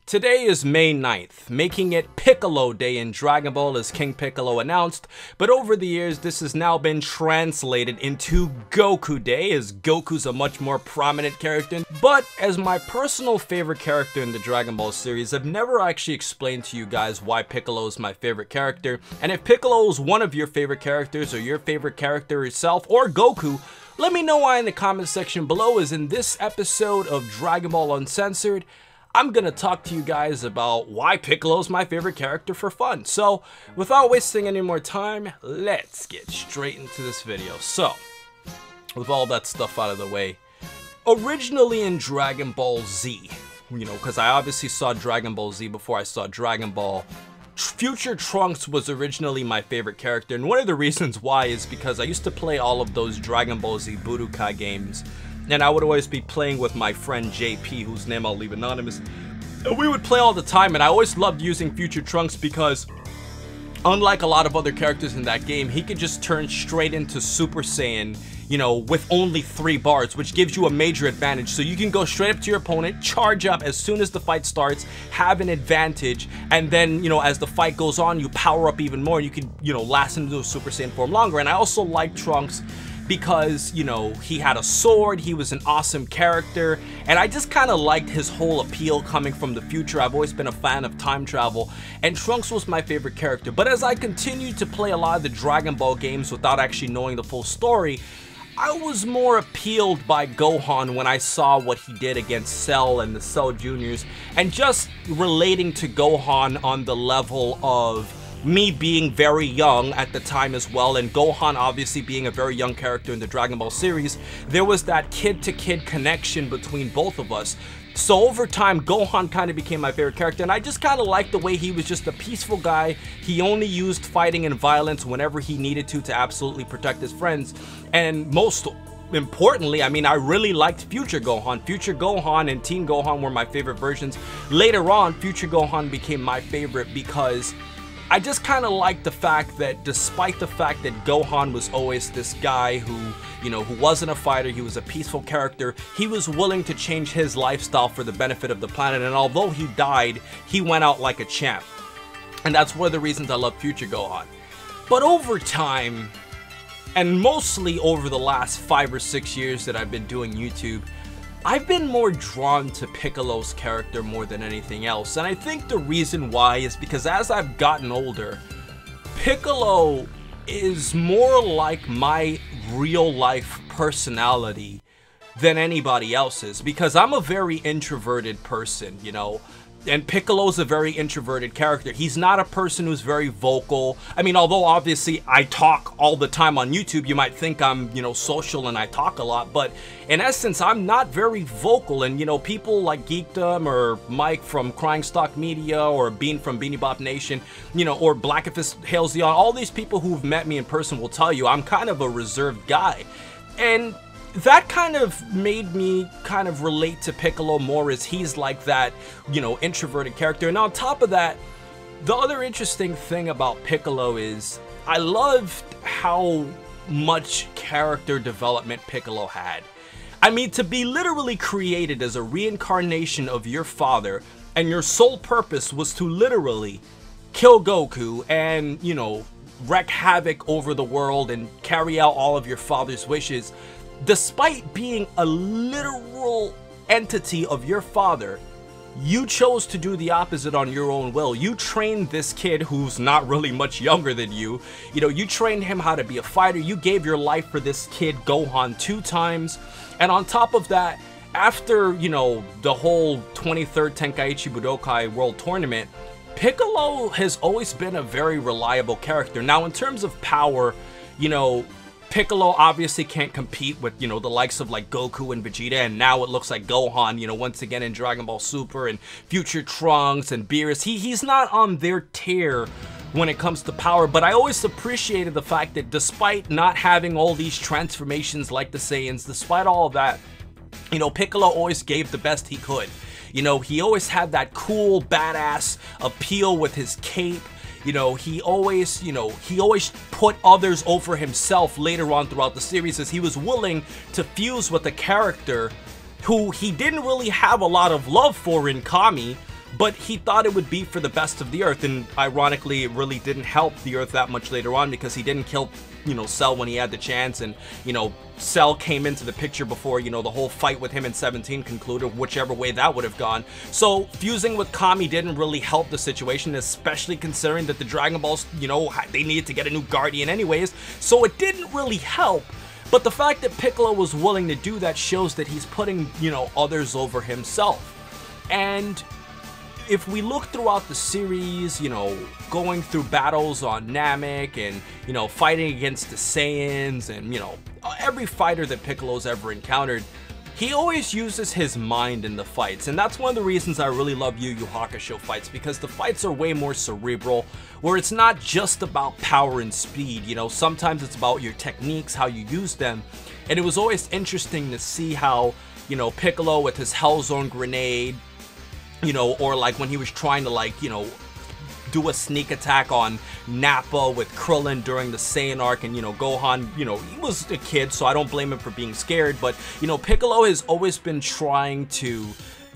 Today is May 9th, making it Piccolo Day in Dragon Ball as King Piccolo announced, but over the years this has now been translated into Goku Day as Goku's a much more prominent character. But as my personal favorite character in the Dragon Ball series, I've never actually explained to you guys why Piccolo is my favorite character, and if Piccolo is one of your favorite characters or your favorite character yourself or Goku, let me know why in the comment section below, as in this episode of Dragon Ball Uncensored, I'm gonna talk to you guys about why Piccolo's my favorite character for fun. So, without wasting any more time, let's get straight into this video. So, with all that stuff out of the way, originally in Dragon Ball Z, because I obviously saw Dragon Ball Z before I saw Dragon Ball, Future Trunks was originally my favorite character, and one of the reasons why is because I used to play all of those Dragon Ball Z Budokai games, and I would always be playing with my friend JP, whose name I'll leave anonymous, and we would play all the time, and I always loved using Future Trunks because, unlike a lot of other characters in that game, he could just turn straight into Super Saiyan, with only 3 bars, which gives you a major advantage. So you can go straight up to your opponent, charge up as soon as the fight starts, have an advantage, and then, as the fight goes on, you power up even more, and you can, last into a Super Saiyan form longer. And I also like Trunks because, he had a sword, he was an awesome character, and I just kind of liked his whole appeal coming from the future. I've always been a fan of time travel, and Trunks was my favorite character. But as I continued to play a lot of the Dragon Ball games without actually knowing the full story, I was more appealed by Gohan when I saw what he did against Cell and the Cell Juniors, and just relating to Gohan on the level of me being very young at the time as well, and Gohan obviously being a very young character in the Dragon Ball series, there was that kid-to-kid connection between both of us. So over time, Gohan kind of became my favorite character, and I just kind of liked the way he was just a peaceful guy. He only used fighting and violence whenever he needed to absolutely protect his friends, and most importantly, I really liked Future Gohan. Future Gohan and Teen Gohan were my favorite versions. Later on, Future Gohan became my favorite because I just kind of liked the fact that despite the fact that Gohan was always this guy who, who wasn't a fighter, he was a peaceful character, he was willing to change his lifestyle for the benefit of the planet, and although he died, he went out like a champ. And that's one of the reasons I love Future Gohan. But over time, and mostly over the last 5 or 6 years that I've been doing YouTube, I've been more drawn to Piccolo's character more than anything else, and I think the reason why is because as I've gotten older, Piccolo is more like my real-life personality than anybody else's, because I'm a very introverted person, and Piccolo's a very introverted character. He's not a person who's very vocal. Although obviously I talk all the time on YouTube, you might think I'm, social and I talk a lot, but in essence, I'm not very vocal. And, people like Geekdom or Mike from Crying Stock Media or Bean from Beanie Bop Nation, or Blackifist Hails the On, all these people who've met me in person will tell you I'm kind of a reserved guy. And that kind of made me kind of relate to Piccolo more, as he's like that, introverted character. And on top of that, the other interesting thing about Piccolo is I loved how much character development Piccolo had. To be literally created as a reincarnation of your father, and your sole purpose was to literally kill Goku and, wreak havoc over the world and carry out all of your father's wishes. Despite being a literal entity of your father, you chose to do the opposite on your own will. You trained this kid who's not really much younger than you. You trained him how to be a fighter. You gave your life for this kid, Gohan, 2 times. And on top of that, after, the whole 23rd Tenkaichi Budokai World Tournament, Piccolo has always been a very reliable character. Now, in terms of power, Piccolo obviously can't compete with, the likes of like Goku and Vegeta, and now it looks like Gohan, once again in Dragon Ball Super, and Future Trunks and Beerus. He's not on their tier when it comes to power, but I always appreciated the fact that despite not having all these transformations like the Saiyans, despite all of that, Piccolo always gave the best he could. He always had that cool, badass appeal with his cape. He always put others over himself later on throughout the series, as he was willing to fuse with a character who he didn't really have a lot of love for in Kami, but he thought it would be for the best of the Earth, and ironically, it really didn't help the Earth that much later on because he didn't kill, you know, Cell when he had the chance, and, you know, Cell came into the picture before, you know, the whole fight with him in 17 concluded, whichever way that would have gone. So fusing with Kami didn't really help the situation, especially considering that the Dragon Balls, you know, they needed to get a new Guardian anyways, so it didn't really help. But the fact that Piccolo was willing to do that shows that he's putting, you know, others over himself. And if we look throughout the series, you know, going through battles on Namek and, you know, fighting against the Saiyans and, you know, every fighter that Piccolo's ever encountered, he always uses his mind in the fights, and that's one of the reasons I really love Yu Yu Hakusho fights, because the fights are way more cerebral, where it's not just about power and speed, you know, sometimes it's about your techniques, how you use them, and it was always interesting to see how, you know, Piccolo with his Hell Zone grenade, you know, or like when he was trying to, like, you know, do a sneak attack on Nappa with Krillin during the Saiyan arc, and, you know, Gohan, you know, he was a kid, so I don't blame him for being scared, but, you know, Piccolo has always been trying to,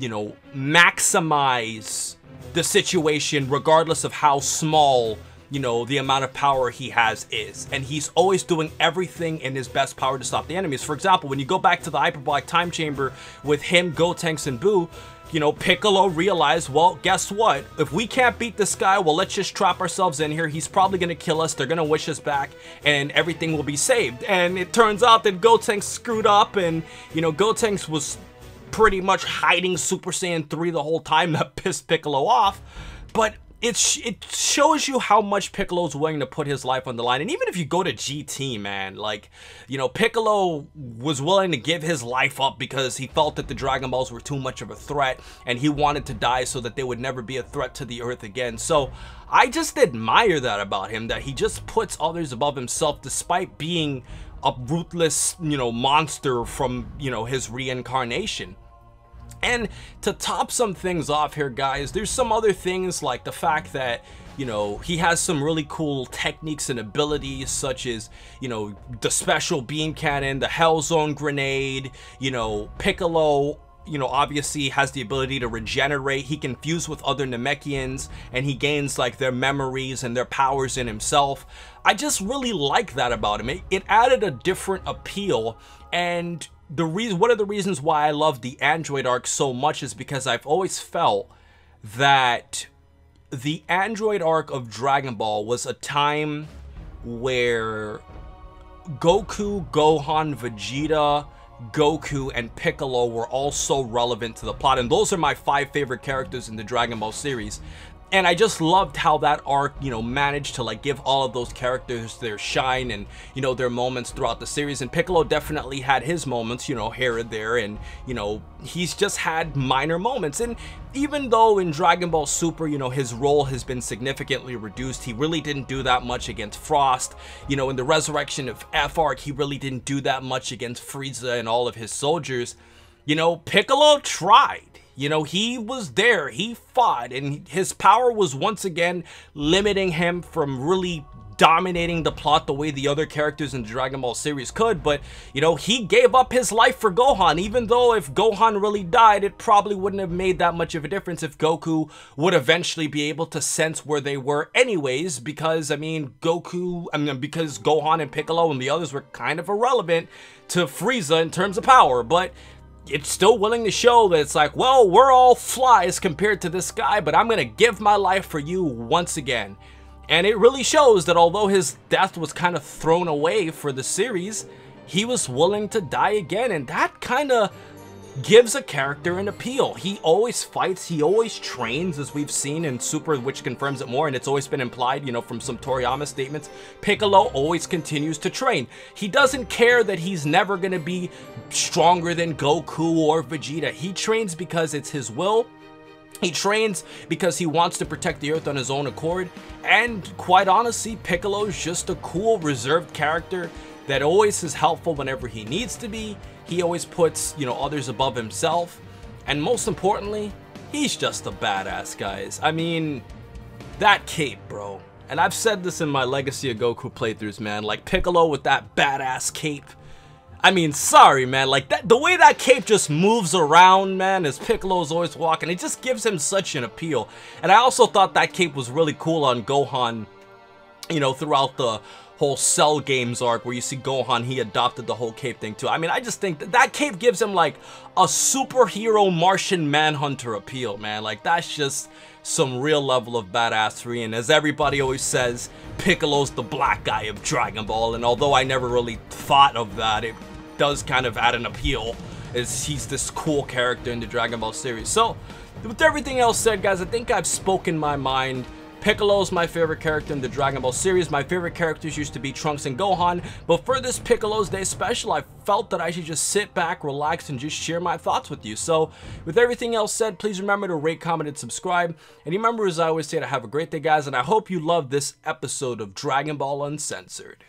you know, maximize the situation regardless of how small, you know, the amount of power he has is, and he's always doing everything in his best power to stop the enemies. For example, when you go back to the Hyperbolic Time Chamber with him, Gotenks, and Buu, you know, Piccolo realized, well, guess what? If we can't beat this guy, well, let's just trap ourselves in here. He's probably going to kill us. They're going to wish us back, and everything will be saved. And it turns out that Gotenks screwed up, and, you know, Gotenks was pretty much hiding Super Saiyan 3 the whole time. That pissed Piccolo off. But it shows you how much Piccolo's willing to put his life on the line. And even if you go to GT, man, like, you know, Piccolo was willing to give his life up because he felt that the Dragon Balls were too much of a threat, and he wanted to die so that they would never be a threat to the Earth again. So I just admire that about him, that he just puts others above himself despite being a ruthless, you know, monster from, you know, his reincarnation. And to top some things off here, guys, there's some other things like the fact that, you know, he has some really cool techniques and abilities, such as, you know, the special beam cannon, the Hell Zone grenade, you know, Piccolo, you know, obviously has the ability to regenerate. He can fuse with other Namekians, and he gains, like, their memories and their powers in himself. I just really like that about him. It added a different appeal, and one of the reasons why I love the Android arc so much is because I've always felt that the Android arc of Dragon Ball was a time where Goku, Gohan, Vegeta, Goku, and Piccolo were all so relevant to the plot, and those are my 5 favorite characters in the Dragon Ball series. And I just loved how that arc, you know, managed to, like, give all of those characters their shine and, you know, their moments throughout the series. And Piccolo definitely had his moments, you know, here and there, and, you know, he's just had minor moments. And even though in Dragon Ball Super, you know, his role has been significantly reduced, he really didn't do that much against Frost. You know, in the Resurrection of F arc, he really didn't do that much against Frieza and all of his soldiers. You know, Piccolo tried. You know, he was there, he fought, and his power was once again limiting him from really dominating the plot the way the other characters in the Dragon Ball series could. But, you know, he gave up his life for Gohan, even though if Gohan really died, it probably wouldn't have made that much of a difference if Goku would eventually be able to sense where they were anyways, because, I mean, because Gohan and Piccolo and the others were kind of irrelevant to Frieza in terms of power. But it's still willing to show that it's like, well, we're all flies compared to this guy, but I'm gonna give my life for you once again. And it really shows that although his death was kind of thrown away for the series, he was willing to die again, and that kind of gives a character an appeal. He always fights, he always trains, as we've seen in Super, which confirms it more, and it's always been implied, you know, from some Toriyama statements. Piccolo always continues to train. He doesn't care that he's never going to be stronger than Goku or Vegeta. He trains because it's his will. He trains because he wants to protect the Earth on his own accord, and quite honestly, Piccolo's just a cool, reserved character that always is helpful whenever he needs to be. He always puts, you know, others above himself, and most importantly, he's just a badass, guys. I mean, that cape, bro. And I've said this in my Legacy of Goku playthroughs, man, like Piccolo with that badass cape. I mean, sorry, man. Like, that, the way that cape just moves around, man, as Piccolo's always walking, it just gives him such an appeal. And I also thought that cape was really cool on Gohan, you know, throughout the whole Cell Games arc where you see Gohan, he adopted the whole cape thing too. I mean, I just think that that cape gives him like a superhero Martian Manhunter appeal, man. Like, that's just some real level of badassery. And as everybody always says, Piccolo's the black guy of Dragon Ball. And although I never really thought of that, it does kind of add an appeal, as he's this cool character in the Dragon Ball series. So, with everything else said, guys, I think I've spoken my mind. Piccolo's my favorite character in the Dragon Ball series. My favorite characters used to be Trunks and Gohan, but for this Piccolo's Day special, I felt that I should just sit back, relax, and just share my thoughts with you. So, with everything else said, please remember to rate, comment, and subscribe. And remember, as I always say, to have a great day, guys, and I hope you love this episode of Dragon Ball Uncensored.